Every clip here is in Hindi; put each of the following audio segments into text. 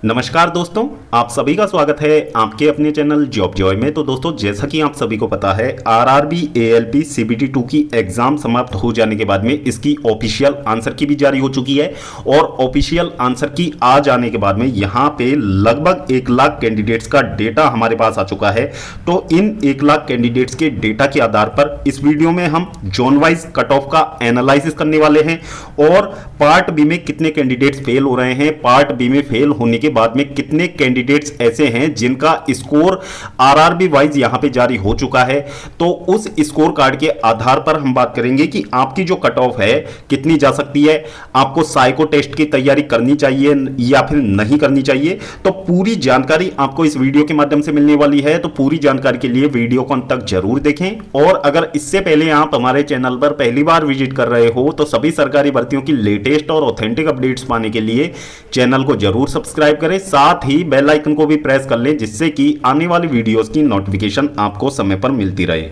नमस्कार दोस्तों, आप सभी का स्वागत है आपके अपने चैनल जॉब जॉय में। तो दोस्तों, जैसा कि आप सभी को पता है, आरआरबी एएलपी सीबीटी 2 की एग्जाम समाप्त हो जाने के बाद में इसकी ऑफिशियल आंसर की भी जारी हो चुकी है और ऑफिशियल आंसर की आ जाने के बाद में यहाँ पे लगभग 1 लाख कैंडिडेट्स का डेटा हमारे पास आ चुका है। तो इन 1 लाख कैंडिडेट्स के डेटा के आधार पर इस वीडियो में हम जोन वाइज कट ऑफ का एनालिसिस करने वाले हैं और पार्ट बी में कितने कैंडिडेट्स फेल हो रहे हैं, पार्ट बी में फेल होने के बाद में कितने कैंडिडेट्स ऐसे हैं जिनका स्कोर आरआरबी वाइज यहां पे जारी हो चुका है। तो उस स्कोर कार्ड के आधार पर हम बात करेंगे कि आपकी जो कट ऑफ है कितनी जा सकती है, आपको साइको टेस्ट की तैयारी करनी चाहिए या फिर नहीं करनी चाहिए। तो पूरी जानकारी आपको इस वीडियो के माध्यम से मिलने वाली है। तो पूरी जानकारी के लिए वीडियो को अंत तक जरूर देखें और अगर इससे पहले आप हमारे चैनल पर पहली बार विजिट कर रहे हो तो सभी सरकारी भर्तियों की लेटेस्ट और ऑथेंटिक अपडेट्स पाने के लिए चैनल को जरूर सब्सक्राइब करें, साथ ही बेल आइकन को भी प्रेस कर लें जिससे कि आने वाली वीडियोस की नोटिफिकेशन आपको समय पर मिलती रहे।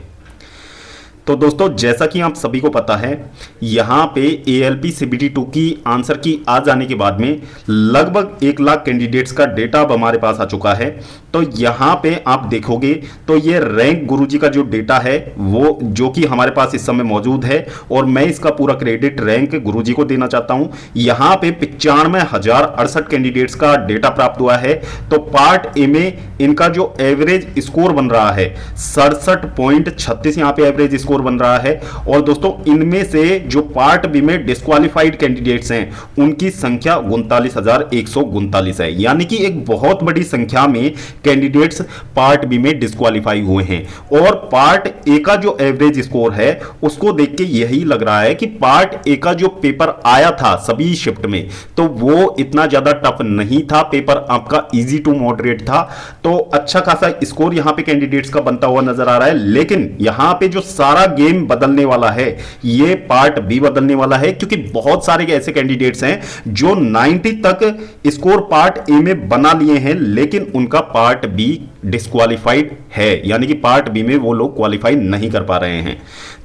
तो दोस्तों, जैसा कि आप सभी को पता है, यहां पे एएलपी सीबीटी 2 की आंसर की आ जाने के बाद में लगभग 1 लाख कैंडिडेट्स का डेटा अब हमारे पास आ चुका है। तो यहां पे आप देखोगे तो ये रैंक गुरुजी का जो डेटा है वो जो कि हमारे पास इस समय मौजूद है और मैं इसका पूरा क्रेडिट रैंक गुरुजी को देना चाहता हूं। यहां पे 95,068 कैंडिडेट्स का डेटा प्राप्त हुआ है। तो पार्ट ए में इनका जो एवरेज स्कोर बन रहा है 67.36 यहां पे एवरेज स्कोर बन रहा है। और दोस्तों, इनमें से जो पार्ट बी में डिस्क्वालीफाइड कैंडिडेट्स हैं उनकी संख्या 39,139 है, यानी कि एक बहुत बड़ी संख्या में कैंडिडेट्स पार्ट बी में डिस्क्वालीफाई हुए हैं। और पार्ट ए का जो एवरेज स्कोर है उसको देख के यही लग रहा है कि पार्ट ए का जो पेपर आया था सभी शिफ्ट में तो वो इतना ज्यादा टफ नहीं था, पेपर आपका इजी टू मॉडरेट था। तो अच्छा खासा स्कोर यहां पे कैंडिडेट्स का बनता हुआ नजर आ रहा है। लेकिन यहां पे जो सारा गेम बदलने वाला है ये पार्ट बी बदलने वाला है, क्योंकि बहुत सारे ऐसे कैंडिडेट्स हैं जो 90 तक स्कोर पार्ट ए में बना लिए हैं लेकिन उनका पार्ट बी डिस्क्वालीफाइड है, यानी कि पार्ट बी में वो लोग क्वालिफाई नहीं कर पा रहे हैं।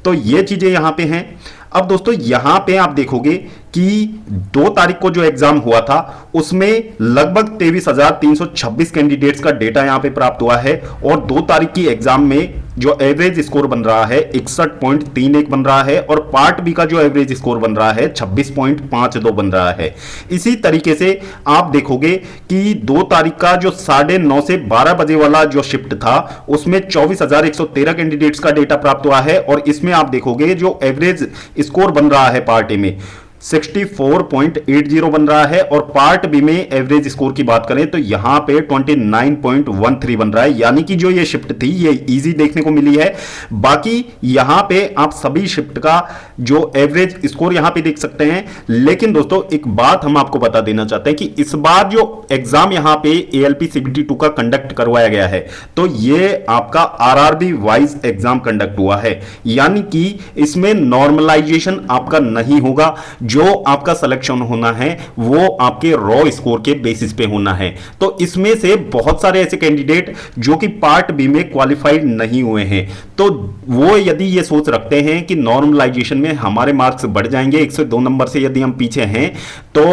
तो ये चीजें यहां पे हैं। अब दोस्तों, यहां पे आप देखोगे कि 2 तारीख को जो एग्जाम हुआ था उसमें लगभग 23,326 कैंडिडेट्स का डेटा यहां पे प्राप्त हुआ है और 2 तारीख की एग्जाम में जो एवरेज स्कोर बन रहा है 61.31 बन रहा है और पार्ट बी का जो एवरेज स्कोर बन रहा है 26.52 बन रहा है। इसी तरीके से आप देखोगे कि 2 तारीख का जो 9:30 से 12 बजे वाला जो शिफ्ट था उसमें 24,113 कैंडिडेट्स का डेटा प्राप्त हुआ है और इसमें आप देखोगे जो एवरेज स्कोर बन रहा है पार्ट ए में 64.80 बन रहा है और पार्ट बी में एवरेज स्कोर की बात करें तो यहां पे 29.13 बन रहा है, यानी कि जो ये शिफ्ट थी ये इजी देखने को मिली है। बाकी यहां पे आप सभी शिफ्ट का जो एवरेज स्कोर यहां पे देख सकते हैं। लेकिन दोस्तों, एक बात हम आपको बता देना चाहते हैं कि इस बार जो एग्जाम यहां पे एएलपी सीबीटी 2 का कंडक्ट करवाया गया है तो ये आपका आरआरबी वाइज एग्जाम कंडक्ट हुआ है, यानी कि इसमें नॉर्मलाइजेशन आपका नहीं होगा। जो आपका सिलेक्शन होना है वो आपके रॉ स्कोर के बेसिस पे होना है। तो इसमें से बहुत सारे ऐसे कैंडिडेट जो कि पार्ट बी में क्वालिफाइड नहीं हुए हैं तो वो यदि ये सोच रखते हैं कि नॉर्मलाइजेशन में हमारे मार्क्स बढ़ जाएंगे 102 नंबर से यदि हम पीछे हैं, तो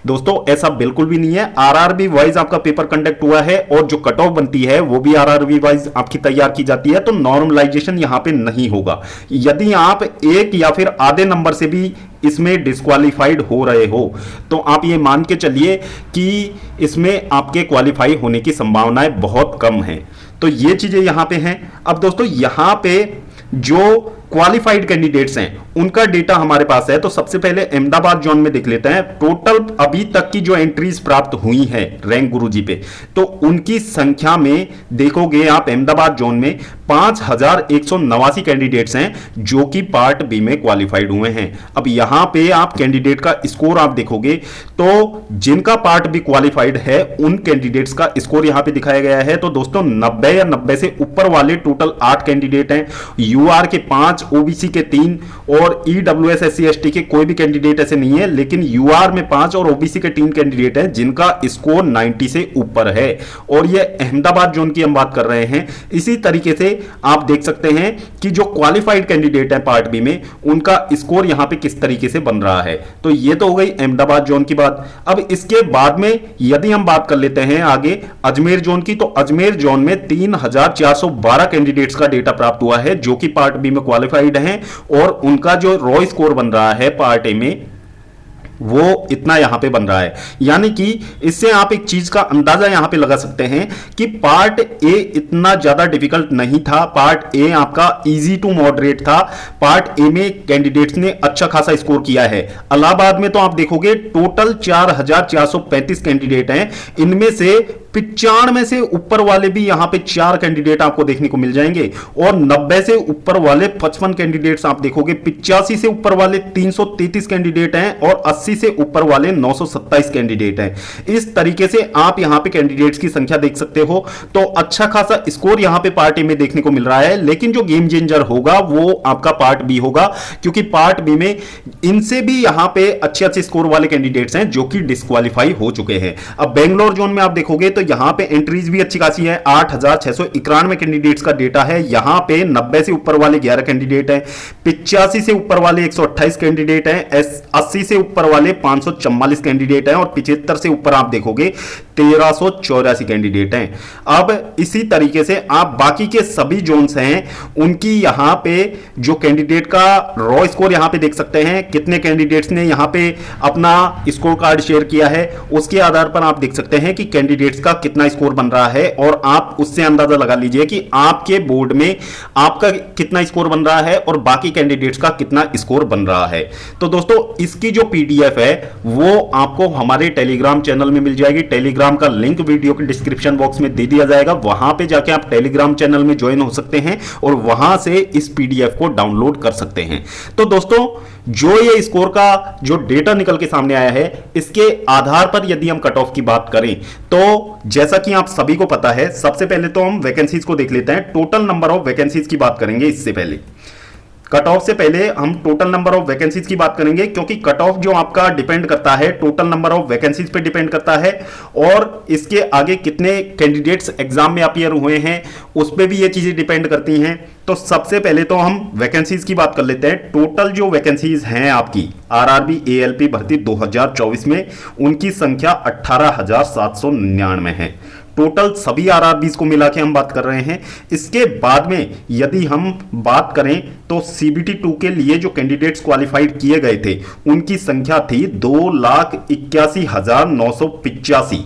दोस्तों ऐसा बिल्कुल भी नहीं है। आरआरबी वाइज आपका पेपर कंडक्ट हुआ है और जो कट ऑफ बनती है वो भी आरआरबी वाइज आपकी तैयार की जाती है। तो नॉर्मलाइजेशन यहां पे नहीं होगा। यदि आप 1 या फिर आधे नंबर से भी इसमें डिस्क्वालीफाइड हो रहे हो तो आप ये मान के चलिए कि इसमें आपके क्वालिफाई होने की संभावनाएं बहुत कम हैं। तो ये चीजें यहां पे हैं। अब दोस्तों, यहां पे जो क्वालिफाइड कैंडिडेट्स हैं उनका डेटा हमारे पास है। तो सबसे पहले अहमदाबाद जोन में देख लेते हैं। टोटल अभी तक की जो एंट्रीज प्राप्त हुई है रैंक गुरुजी पे तो उनकी संख्या में देखोगे आप अहमदाबाद जोन में 5,189 कैंडिडेट्स हैं जो कि पार्ट बी में क्वालिफाइड हुए हैं। अब यहां पे आप कैंडिडेट का स्कोर आप देखोगे तो जिनका पार्ट बी क्वालिफाइड है उन कैंडिडेट्स का स्कोर यहां पे दिखाया गया है। तो दोस्तों, 90 या 90 से ऊपर वाले टोटल 8 कैंडिडेट हैं। यूआर के 5 ओबीसी के 3 और ईडब्ल्यूएस एससी एसटी के कोई भी कैंडिडेट ऐसे नहीं है, लेकिन यूआर में 5 और ओबीसी के 3 कैंडिडेट हैं जिनका स्कोर 90 से ऊपर है, और ये अहमदाबाद जोन की हम बात कर रहे हैं। इसी तरीके से आप देख सकते हैं कि जो क्वालिफाइड कैंडिडेट है पार्ट बी में, उनका स्कोर यहां पे किस तरीके से बन रहा है। तो ये तो हो गई अहमदाबाद जोन की बात। अब इसके बाद में यदि हम बात कर लेते हैं आगे अजमेर जोन की, तो अजमेर जोन में 3412 कैंडिडेट्स का डेटा प्राप्त हुआ है जो कि पार्ट बी में क्वालिफाइड हैं, और उनका जो रॉ स्कोर बन रहा है पार्ट ए में वो इतना यहां पे बन रहा है। यानी कि इससे आप एक चीज का अंदाजा यहां पे लगा सकते हैं कि पार्ट ए इतना ज्यादा डिफिकल्ट नहीं था, पार्ट ए आपका इजी टू मॉडरेट था। पार्ट ए में कैंडिडेट्स ने अच्छा खासा स्कोर किया है। इलाहाबाद में तो आप देखोगे टोटल 4435 कैंडिडेट हैं, इनमें से 95 से ऊपर वाले भी यहां पे 4 कैंडिडेट आपको देखने को मिल जाएंगे, और 90 से ऊपर वाले 55 कैंडिडेट्स आप देखोगे। 85 से ऊपर वाले 333 कैंडिडेट हैं, और 80 से ऊपर वाले 927 कैंडिडेट हैं। इस तरीके से आप यहां पे कैंडिडेट्स की संख्या देख सकते हो। तो अच्छा खासा स्कोर यहां पे पार्ट ए में देखने को मिल रहा है, लेकिन जो गेम चेंजर होगा वो आपका पार्ट बी होगा, क्योंकि पार्ट बी में इनसे भी यहां पे अच्छे स्कोर वाले कैंडिडेट्स हैं जो कि डिस्क्वालीफाई हो चुके हैं। अब बेंगलोर जोन में आप देखोगे तो यहां पे एंट्रीज भी अच्छी खासी है। 8691 कैंडिडेट्स का डेटा है। यहां पे 90 से ऊपर वाले 11 कैंडिडेट हैं, 85 से ऊपर वाले 128 कैंडिडेट हैं, 80 से ऊपर वाले 544 कैंडिडेट हैं, और 75 से ऊपर आप देखोगे 1384 कैंडिडेट हैं। अब इसी तरीके से आप बाकी के सभी जोन्स हैं उनकी यहां पे जो कैंडिडेट का रॉ स्कोर यहां पे देख सकते हैं, कितने कैंडिडेट्स ने यहां पे अपना स्कोर कार्ड शेयर किया है, उसके आधार पर आप देख सकते हैं कि कैंडिडेट्स का कितना स्कोर बन रहा है, और आप उससे अंदाजा लगा लीजिए कि आपके बोर्ड में आपका कितना स्कोर बन रहा है और बाकी कैंडिडेट्स का कितना स्कोर बन रहा है। तो दोस्तों इसकी जो पीडीएफ है वो आपको हमारे टेलीग्राम चैनल में मिल जाएगी। टेलीग्राम का लिंक वीडियो के डिस्क्रिप्शन बॉक्स में दे दिया जाएगा, वहां पे जाके आप टेलीग्राम चैनल में ज्वाइन हो सकते हैं और वहां से इस पीडीएफ को डाउनलोड कर सकते हैं। तो दोस्तों जो ये स्कोर का जो डेटा निकल के सामने आया है, इसके आधार पर यदि हम कट ऑफ की बात करें तो जैसा कि आप सभी को पता है, सबसे पहले तो हम वैकेंसीज को देख लेते हैं। टोटल नंबर ऑफ वैकेंसीज की बात करेंगे, इससे पहले कट ऑफ से पहले हम टोटल नंबर ऑफ वैकेंसीज की बात करेंगे, क्योंकि कट ऑफ जो आपका डिपेंड करता है टोटल नंबर ऑफ वैकेंसीज पे डिपेंड करता है, और इसके आगे कितने कैंडिडेट्स एग्जाम में अपीयर हुए हैं उस पर भी ये चीजें डिपेंड करती हैं। तो सबसे पहले तो हम वैकेंसीज की बात कर लेते हैं। टोटल जो वैकेंसीज हैं आपकी आरआरबी एएलपी भर्ती 2024 में, उनकी संख्या 18,799 है। टोटल सभी आरआरबीज को मिला के हम बात कर रहे हैं। इसके बाद में यदि हम बात करें तो सीबीटी 2 के लिए जो कैंडिडेट्स क्वालिफाइड किए गए थे उनकी संख्या थी 2,81,985,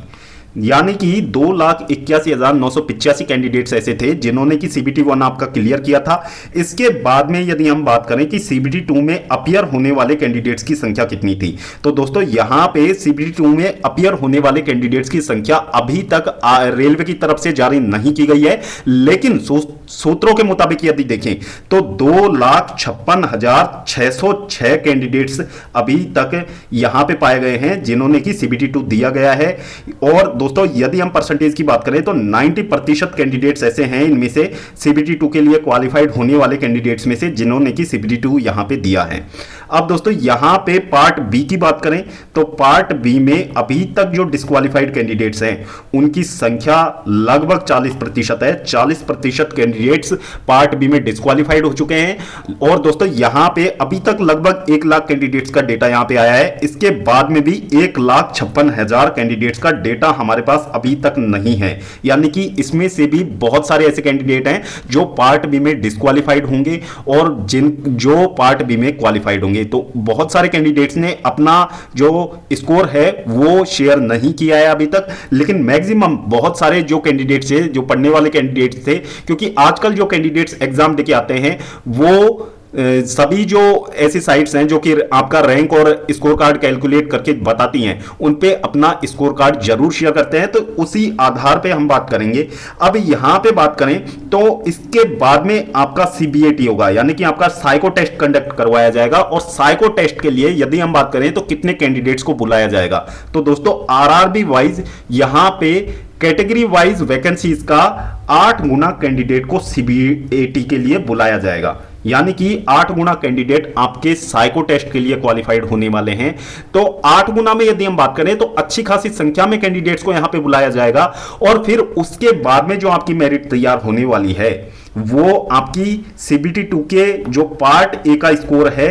यानी कि 2,81,985 कैंडिडेट्स ऐसे थे जिन्होंने कि सीबीटी 1 आपका क्लियर किया था। इसके बाद में यदि हम बात करें कि सीबीटी 2 में अपीयर होने वाले कैंडिडेट्स की संख्या कितनी थी, तो दोस्तों यहां पे सीबीटी 2 में अपीयर होने वाले कैंडिडेट्स की संख्या अभी तक रेलवे की तरफ से जारी नहीं की गई है, लेकिन सूत्रों के मुताबिक यदि देखें तो 2,56,606 कैंडिडेट्स अभी तक यहां पे पाए गए हैं जिन्होंने कि सीबीटी 2 दिया गया है। और दोस्तों यदि हम परसेंटेज की बात करें तो 90% कैंडिडेट्स ऐसे हैं इनमें से सीबीटी 2 के लिए क्वालिफाइड होने वाले कैंडिडेट्स में से जिन्होंने कि सीबीटी 2 यहां पे दिया है। अब दोस्तों यहां पे पार्ट बी की बात करें तो पार्ट बी में अभी तक जो डिस्क्वालिफाइड कैंडिडेट्स हैं उनकी संख्या लगभग 40% है। 40% कैंडिडेट्स पार्ट बी में डिस्क्वालिफाइड हो चुके हैं, और दोस्तों यहां पे अभी तक लगभग 1 लाख कैंडिडेट्स का डेटा यहां पे आया है। इसके बाद में भी 1,56,000 कैंडिडेट्स का डेटा हमारे पास अभी तक नहीं है, यानी कि इसमें से भी बहुत सारे ऐसे कैंडिडेट हैं जो पार्ट बी में डिस्क्वालिफाइड होंगे और जो पार्ट बी में क्वालिफाइड होंगे। तो बहुत सारे कैंडिडेट्स ने अपना जो स्कोर है वो शेयर नहीं किया है अभी तक, लेकिन मैक्सिमम बहुत सारे जो कैंडिडेट्स थे, जो पढ़ने वाले कैंडिडेट्स थे, क्योंकि आजकल जो कैंडिडेट्स एग्जाम देके आते हैं वो सभी जो ऐसी साइट्स हैं जो कि आपका रैंक और स्कोर कार्ड कैलकुलेट करके बताती हैं, उन पे अपना स्कोर कार्ड जरूर शेयर करते हैं। तो उसी आधार पे हम बात करेंगे। अब यहां पे बात करें तो इसके बाद में आपका सीबीएटी होगा, यानी कि आपका साइको टेस्ट कंडक्ट करवाया जाएगा, और साइको टेस्ट के लिए यदि हम बात करें तो कितने कैंडिडेट्स को बुलाया जाएगा, तो दोस्तों आरआरबी वाइज यहां पे कैटेगरी वाइज वैकेंसीज का 8 गुना कैंडिडेट को सीबीएटी के लिए बुलाया जाएगा। यानी कि 8 गुना कैंडिडेट आपके साइको टेस्ट के लिए क्वालिफाइड होने वाले हैं। तो 8 गुना में यदि हम बात करें तो अच्छी खासी संख्या में कैंडिडेट्स को यहां पे बुलाया जाएगा और फिर उसके बाद में जो आपकी मेरिट तैयार होने वाली है वो आपकी सीबीटी 2 के जो पार्ट ए का स्कोर है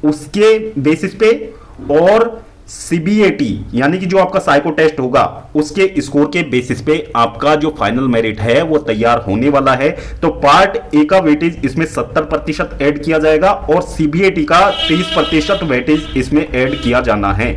उसके बेसिस पे और सीबीएटी यानी कि जो आपका साइको टेस्ट होगा उसके स्कोर के बेसिस पे आपका जो फाइनल मेरिट है वो तैयार होने वाला है। तो पार्ट ए का वेटेज इसमें 70% ऐड किया जाएगा और सीबीएटी का 30% वेटेज इसमें ऐड किया जाना है।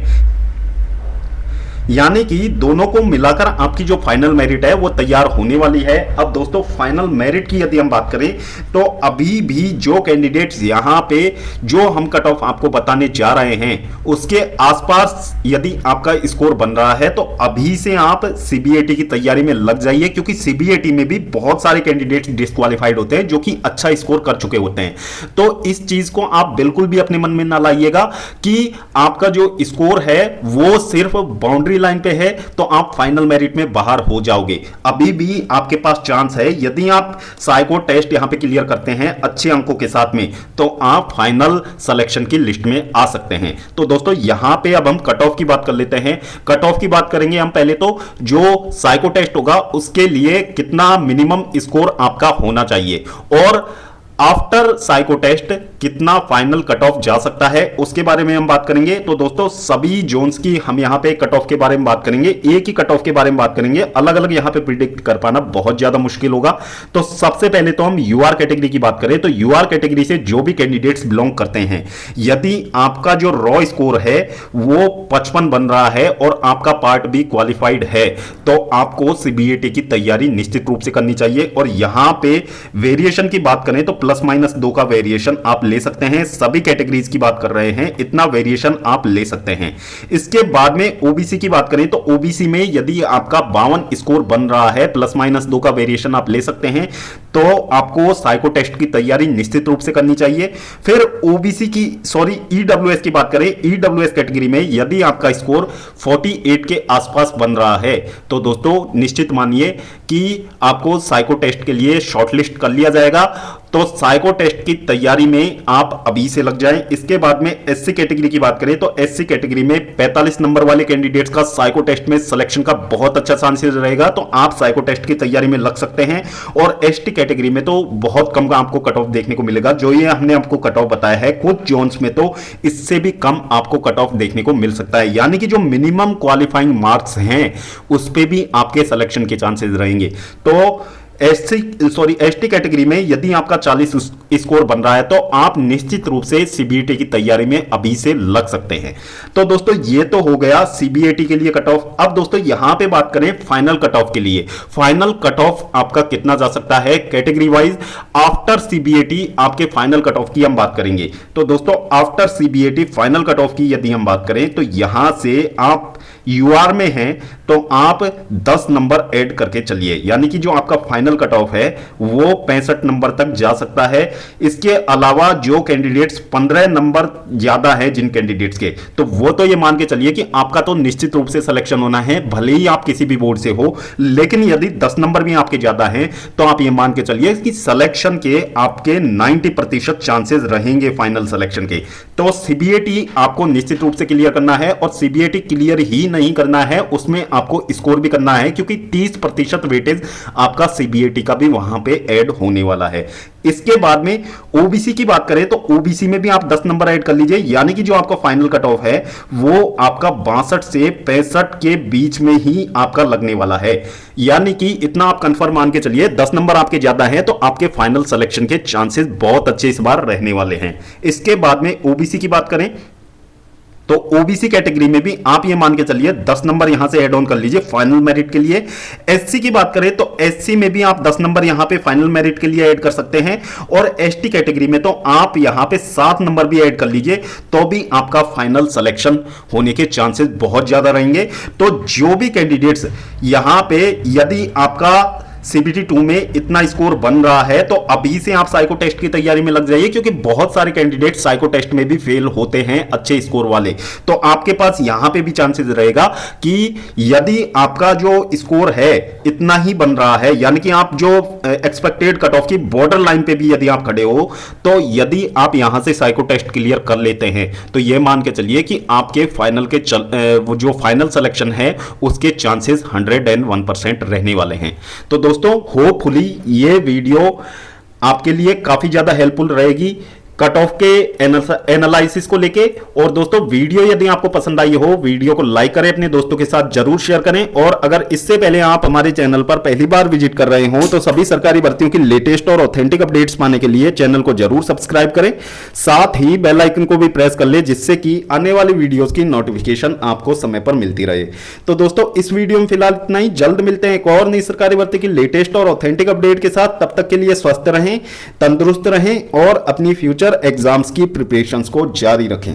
यानी कि दोनों को मिलाकर आपकी जो फाइनल मेरिट है वो तैयार होने वाली है। अब दोस्तों फाइनल मेरिट की यदि हम बात करें तो अभी भी जो कैंडिडेट्स यहां पे जो हम कट ऑफ आपको बताने जा रहे हैं उसके आसपास यदि आपका स्कोर बन रहा है तो अभी से आप सीबीएटी की तैयारी में लग जाइए, क्योंकि सीबीएटी में भी बहुत सारे कैंडिडेट्स डिस्क्वालीफाइड होते हैं जो कि अच्छा स्कोर कर चुके होते हैं। तो इस चीज को आप बिल्कुल भी अपने मन में ना लाइएगा कि आपका जो स्कोर है वो सिर्फ बाउंड्री लाइन पे है तो आप फाइनल मेरिट में बाहर हो जाओगे। अभी भी आपके पास चांस है, यदि आप साइको टेस्ट यहां पे क्लियर करते हैं अच्छे अंकों के साथ में तो आप फाइनल सिलेक्शन की लिस्ट में आ सकते हैं। तो दोस्तों यहां पे अब हम कट ऑफ की बात कर लेते हैं। कट ऑफ की बात करेंगे हम पहले तो जो साइको टेस्ट होगा उसके लिए कितना मिनिमम स्कोर आपका होना चाहिए और आफ्टर साइको टेस्ट कितना फाइनल कट ऑफ जा सकता है उसके बारे में हम बात करेंगे। तो दोस्तों सभी जोन्स की हम यहां पे कट ऑफ के बारे में बात करेंगे, एक ही कट ऑफ के बारे में बात करेंगे, अलग अलग यहां पे प्रिडिक्ट कर पाना बहुत ज्यादा मुश्किल होगा। तो सबसे पहले तो हम यूआर कैटेगरी की बात करें तो यूआर कैटेगरी से जो भी कैंडिडेट्स बिलोंग करते हैं, यदि आपका जो रॉ स्कोर है वो 55 बन रहा है और आपका पार्ट बी क्वालिफाइड है तो आपको सीबीएटी की तैयारी निश्चित रूप से करनी चाहिए। और यहां पे वेरिएशन की बात करें तो +- 2 का वेरिएशन आप ले सकते हैं। सभी कैटेगरीज की बात कर रहे हैं, इतना वेरिएशन आप ले सकते हैं। इसके बाद में ओबीसी की बात करें तो ओबीसी में यदि आपका 52 स्कोर बन रहा है +- 2 का वेरिएशन आप ले सकते हैं तो आपको साइको टेस्ट की तैयारी निश्चित रूप से करनी चाहिए। फिर ओबीसी की ईडब्ल्यूएस की बात करें, ईडब्ल्यूएस कैटेगरी में यदि आपका स्कोर 48 के आसपास बन रहा है तो दोस्तों निश्चित मानिए कि आपको साइको टेस्ट के लिए शॉर्टलिस्ट कर लिया जाएगा। तो साइको टेस्ट की तैयारी में आप अभी से लग जाएं। इसके बाद में एससी कैटेगरी की बात करें तो एससी कैटेगरी में 45 नंबर वाले कैंडिडेट्स का साइको टेस्ट में सिलेक्शन का बहुत अच्छा चांसेस रहेगा तो आप साइको टेस्ट की तैयारी में लग सकते हैं। और एसटी कैटेगरी में तो बहुत कम का आपको कट ऑफ देखने को मिलेगा, जो ये हमने आपको कट ऑफ बताया है कुछ जोन्स में तो इससे भी कम आपको कट ऑफ देखने को मिल सकता है। यानी कि जो मिनिमम क्वालिफाइंग मार्क्स हैं उस पे भी आपके सिलेक्शन के चांसेस रहेंगे। तो एसटी कैटेगरी में यदि आपका 40 स्कोर बन रहा है तो आप निश्चित रूप से सीबीएटी की तैयारी में अभी से लग सकते हैं। तो दोस्तों ये तो हो गया सीबीएटी के लिए कट ऑफ। अब दोस्तों यहां पे बात करें फाइनल कट ऑफ के लिए, फाइनल कट ऑफ आपका कितना जा सकता है कैटेगरी वाइज आफ्टर सीबीएटी आपके फाइनल कट ऑफ की हम बात करेंगे। तो दोस्तों after CBAT final cut off की यदि हम बात करें तो यहां से आप यूआर में हैं तो आप 10 नंबर ऐड करके चलिए, यानी कि जो आपका फाइनल कट ऑफ है वो 65 नंबर तक जा सकता है। इसके अलावा जो कैंडिडेट्स 15 नंबर ज्यादा है जिन कैंडिडेट्स के, तो वो तो ये मान के चलिए कि आपका तो निश्चित रूप से सिलेक्शन होना है, भले ही आप किसी भी बोर्ड से हो। लेकिन यदि 10 नंबर भी आपके ज्यादा हैं तो आप ये मान के चलिए कि सिलेक्शन के आपके 90% चांसेस रहेंगे फाइनल सिलेक्शन के। तो सीबीएटी आपको निश्चित रूप से क्लियर करना है और सीबीएटी क्लियर ही नहीं करना है, उसमें आपको स्कोर भी करना है क्योंकि 30% वेटेज आपका सीबीएटी का भी वहां पे ऐड होने वाला है। इसके बाद में ओबीसी की बात करें तो ओबीसी में भी आप 10 नंबर ऐड कर लीजिए, यानी कि जो आपका फाइनल कट ऑफ है वो आपका 62 से 65 के बीच में ही आपका लगने वाला है। यानी कि इतना आप कंफर्म मान के चलिए 10 नंबर आपके ज्यादा है तो आपके फाइनल सिलेक्शन के चांसेस बहुत अच्छे इस बार रहने वाले हैं। इसके बाद में ओबीसी की बात करें तो ओबीसी कैटेगरी में भी आप ये मान के चलिए 10 नंबर यहां से ऐड ऑन कर लीजिए फाइनल मेरिट के लिए। एससी की बात करें तो एससी में भी आप 10 नंबर यहां पे फाइनल मेरिट के लिए ऐड कर सकते हैं और एसटी कैटेगरी में तो आप यहां पे 7 नंबर भी ऐड कर लीजिए तो भी आपका फाइनल सिलेक्शन होने के चांसेस बहुत ज्यादा रहेंगे। तो जो भी कैंडिडेट्स यहां पे यदि आपका CBT2 में इतना स्कोर बन रहा है तो अभी से आप साइको टेस्ट की तैयारी में लग जाइए, क्योंकि बहुत सारे कैंडिडेट साइको टेस्ट में भी फेल होते हैं अच्छे स्कोर वाले। तो आपके पास यहां पे भी चांसेस रहेगा कि यदि आपका जो स्कोर है इतना ही बन रहा है, यानी कि आप जो एक्सपेक्टेड कट ऑफ की बॉर्डर लाइन पे भी यदि आप खड़े हो, तो यदि आप यहां से साइको टेस्ट क्लियर कर लेते हैं तो यह मान के चलिए कि आपके फाइनल के वो जो फाइनल सिलेक्शन है उसके चांसेस 101% रहने वाले हैं। तो दोस्तों होपफुली ये वीडियो आपके लिए काफी ज्यादा हेल्पफुल रहेगी कट ऑफ के एनालिसिस को लेके। और दोस्तों वीडियो यदि आपको पसंद आई हो, वीडियो को लाइक करें, अपने दोस्तों के साथ जरूर शेयर करें। और अगर इससे पहले आप हमारे चैनल पर पहली बार विजिट कर रहे हो तो सभी सरकारी भर्तियों की लेटेस्ट और ऑथेंटिक अपडेट्स पाने के लिए चैनल को जरूर सब्सक्राइब करें, साथ ही बेल आइकन को भी प्रेस कर ले, जिससे कि आने वाली वीडियोस की नोटिफिकेशन आपको समय पर मिलती रहे। तो दोस्तों इस वीडियो में फिलहाल इतना ही, जल्द मिलते हैं एक और नई सरकारी भर्ती की लेटेस्ट और ऑथेंटिक अपडेट के साथ। तब तक के लिए स्वस्थ रहें, तंदुरुस्त रहें और अपनी फ्यूचर एग्जाम्स की प्रिपरेशंस को जारी रखें।